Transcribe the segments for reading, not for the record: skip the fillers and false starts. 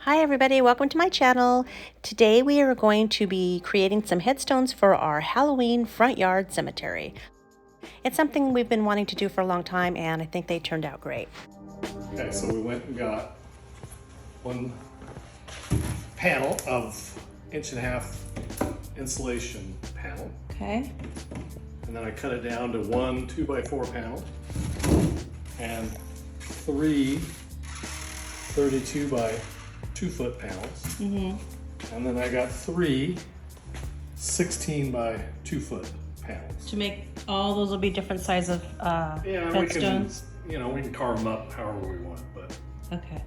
Hi everybody, welcome to my channel. Today we are going to be creating some headstones for our Halloween front yard cemetery. It's something we've been wanting to do for a long time and I think they turned out great. Okay, so we went and got one panel of 1.5 inch insulation panel. Okay. And then I cut it down to one 2x4 panel and three 32 by 2 foot panels. And then I got three 16 by 2 foot panels. To make all those will be different size of headstones? We can carve them up however we want, but. Okay.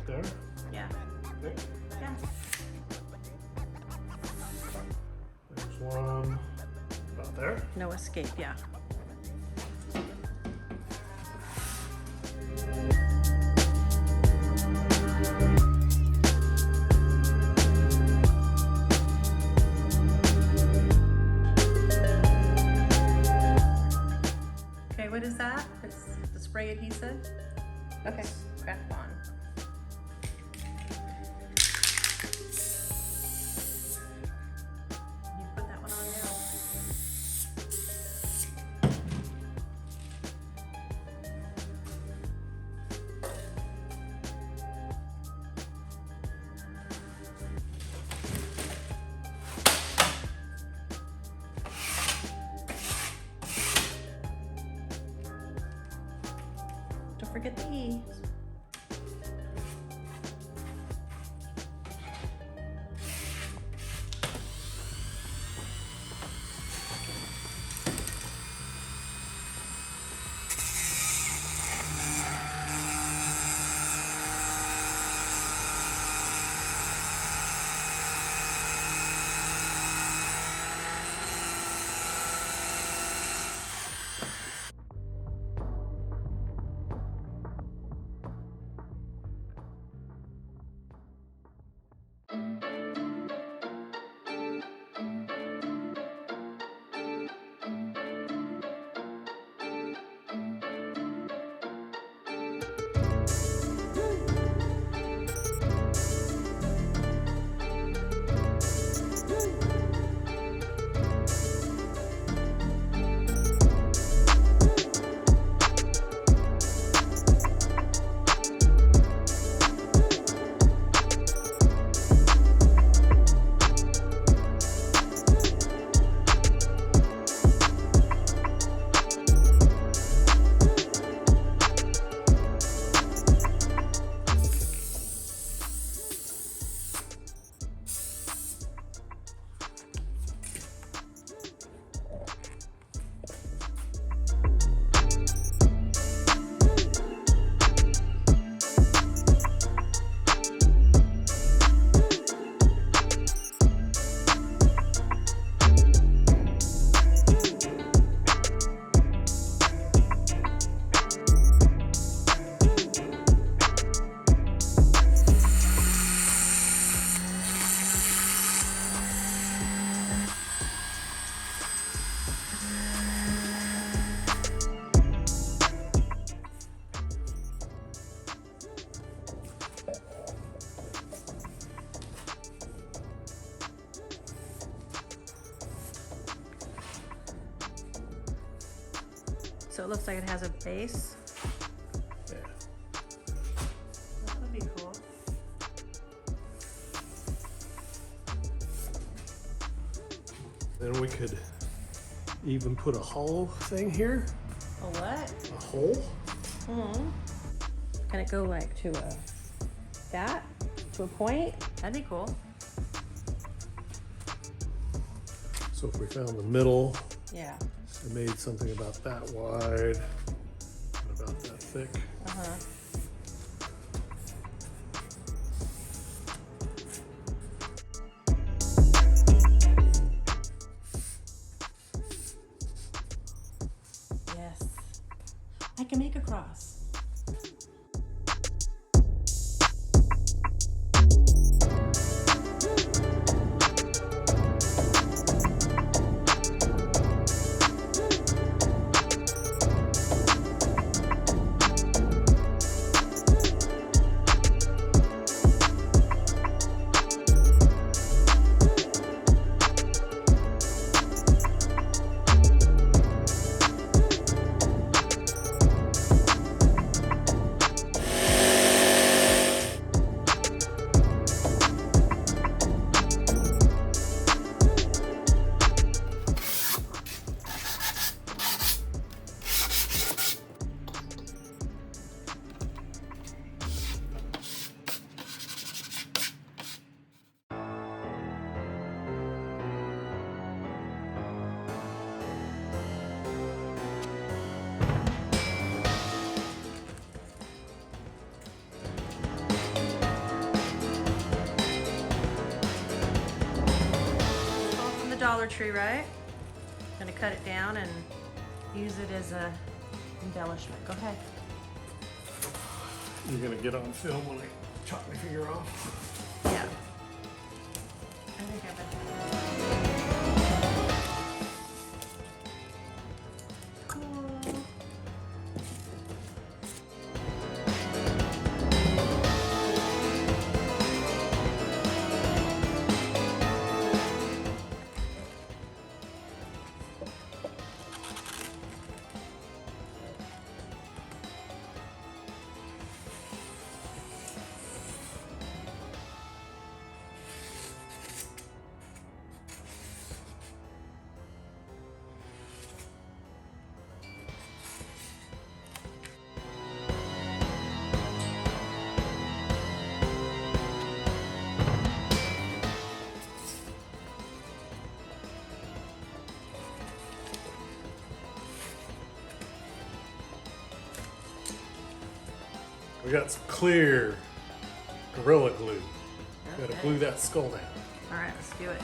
There? Yeah. Okay. Yeah. There's one about there. No escape, yeah. Okay, what is that? It's the spray adhesive? Okay, craft on. You put that one on now. Don't forget the E. So it looks like it has a base. Yeah. That would be cool. Then we could even put a hollow thing here. A what? A hole. Mm-hmm. Can it go like to a point? That'd be cool. So if we found the middle, Yeah. I made something about that wide and about that thick. Uh-huh. Yes. I can make a cross. Dollar Tree, right? Gonna cut it down and use it as a embellishment. Go ahead. You're gonna get on film when I chop my finger off. Yeah. I think I've been. Cool. We got some clear Gorilla Glue. Gotta Okay. glue that skull down. All right, let's do it.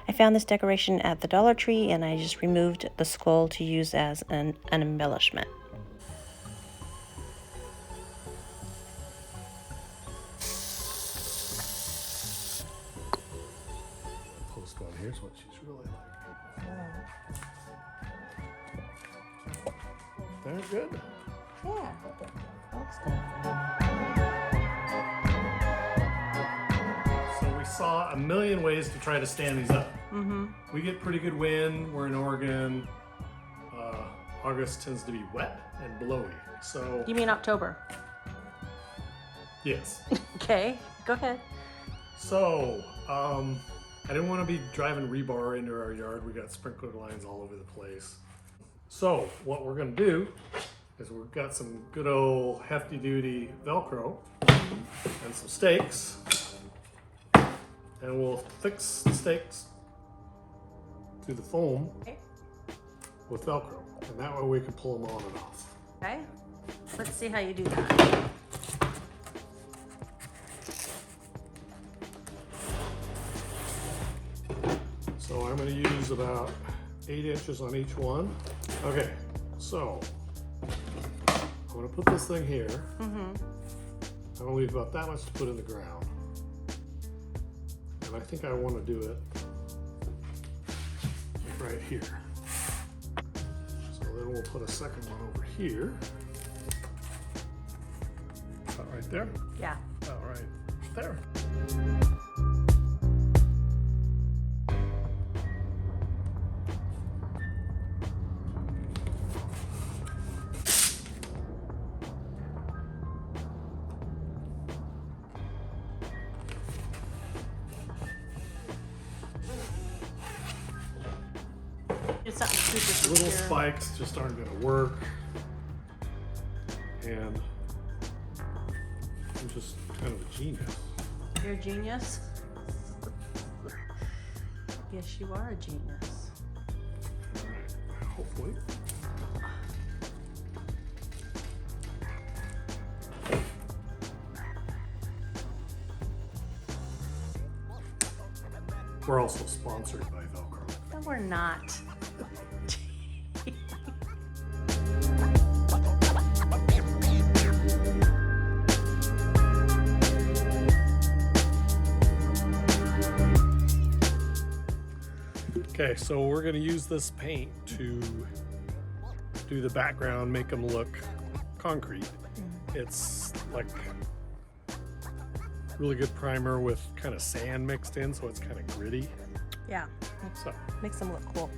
I found this decoration at the Dollar Tree and I just removed the skull to use as an embellishment. Post on here's what she's really like. They're good. Yeah, looks good. So we saw a million ways to try to stand these up. Mm-hmm. We get pretty good wind. We're in Oregon. August tends to be wet and blowy. So You mean October? yes. Okay, go ahead. So I didn't want to be driving rebar into our yard. We got sprinkler lines all over the place. So what we're going to do is we've got some good old hefty duty Velcro and some stakes, and we'll fix the stakes to the foam Okay. with Velcro, and that way we can pull them on and off. Okay. Let's see how you do that. So I'm going to use about 8 inches on each one. Okay, so I'm going to put this thing here. I'm going to leave about that much to put in the ground. And I think I want to do it like right here. So then we'll put a second one over here. About right there? Yeah. About right there. It's something super Little secure. spikes just aren't going to work. And I'm just kind of a genius. You're a genius? Yes, you are a genius. All right, hopefully. We're also sponsored by Velcro. No, we're not. Okay, so we're going to use this paint to do the background, make them look concrete. It's like really good primer with kind of sand mixed in, so it's kind of gritty. Yeah, So makes them look cool.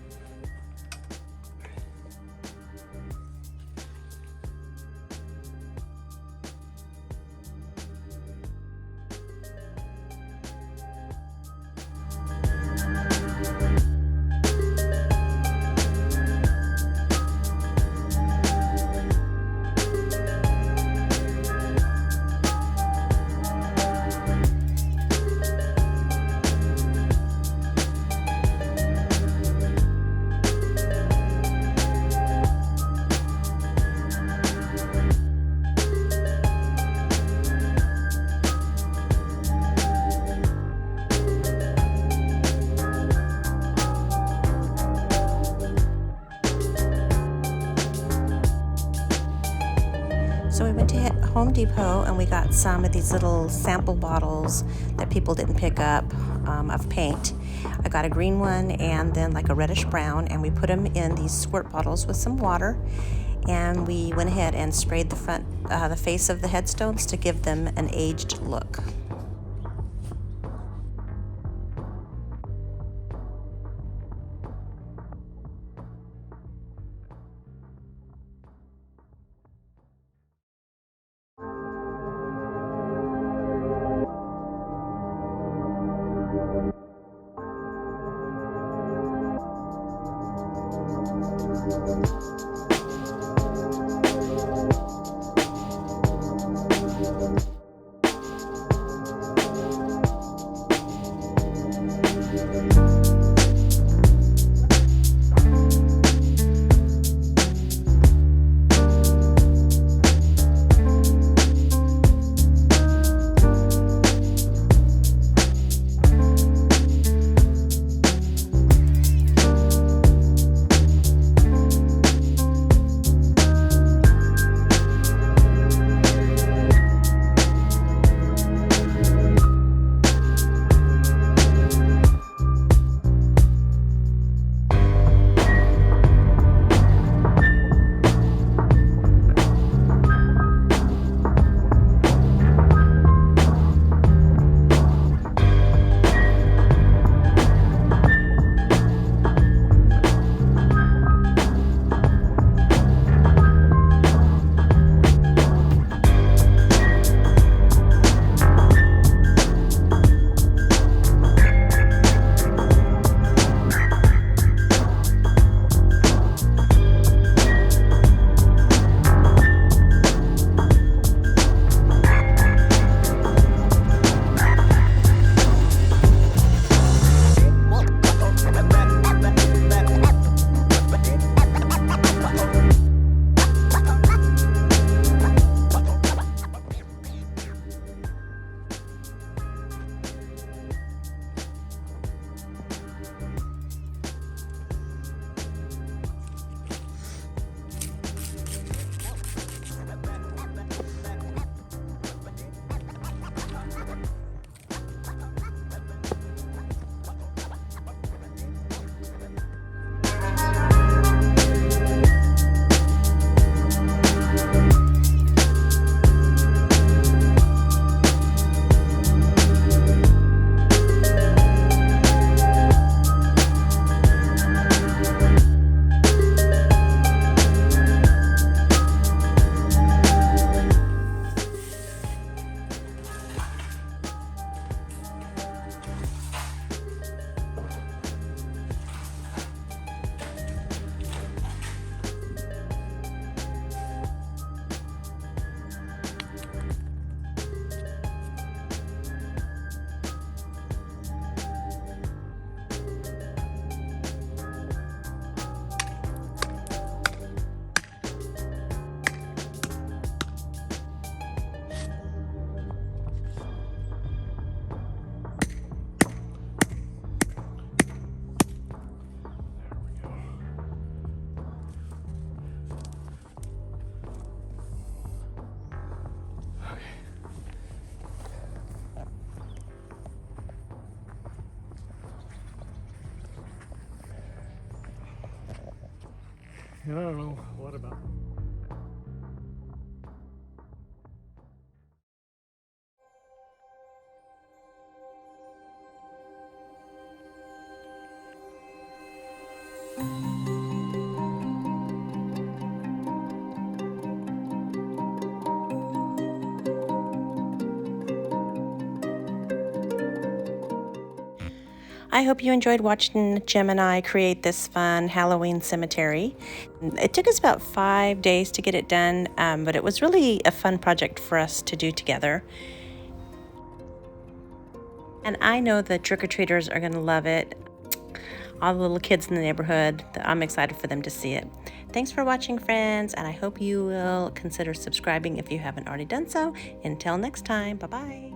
So we went to Home Depot and we got some of these little sample bottles that people didn't pick up of paint. I got a green one and then like a reddish brown, and we put them in these squirt bottles with some water, and we went ahead and sprayed the face of the headstones to give them an aged look. And I don't know what about. I hope you enjoyed watching Jim and I create this fun Halloween cemetery. It took us about 5 days to get it done, but it was really a fun project for us to do together. And I know the trick-or-treaters are going to love it. All the little kids in the neighborhood, I'm excited for them to see it. Thanks for watching, friends, and I hope you will consider subscribing if you haven't already done so. Until next time, bye-bye.